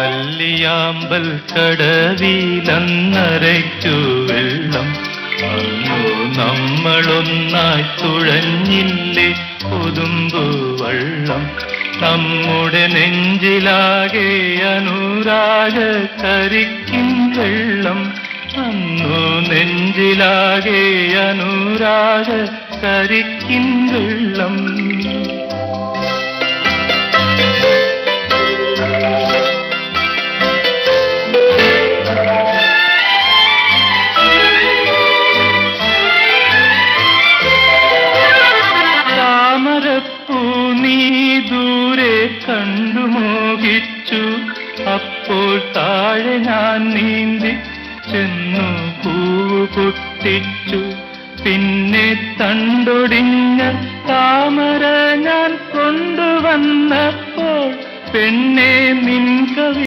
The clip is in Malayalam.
അല്ലിയാമ്പൽ കടവിലന്നരയ്ക്കു വെള്ളം അന്നു നമ്മളൊന്നായി തുഴഞ്ഞില്ലേ കൊതുമ്പു വള്ളം. നമ്മുടെ നെഞ്ചിലാകെ അനുരാഗ കരിക്കിൻ വെള്ളം. അന്നു നെഞ്ചിലാകെ അനുരാഗ കരിക്കിൻ വെള്ളം. താമരപ്പൂ നീ ദൂരെ കണ്ടു മോഹിച്ചു. അപ്പോൾ താഴെ ഞാൻ നീന്തി ചെന്നു പൂവ് പൊട്ടിച്ചു. പിന്നെ തണ്ടൊടിഞ്ഞ താമര ഞാൻ കൊണ്ടുവന്നപ്പോൾ പെണ്ണെ നിൻ കവി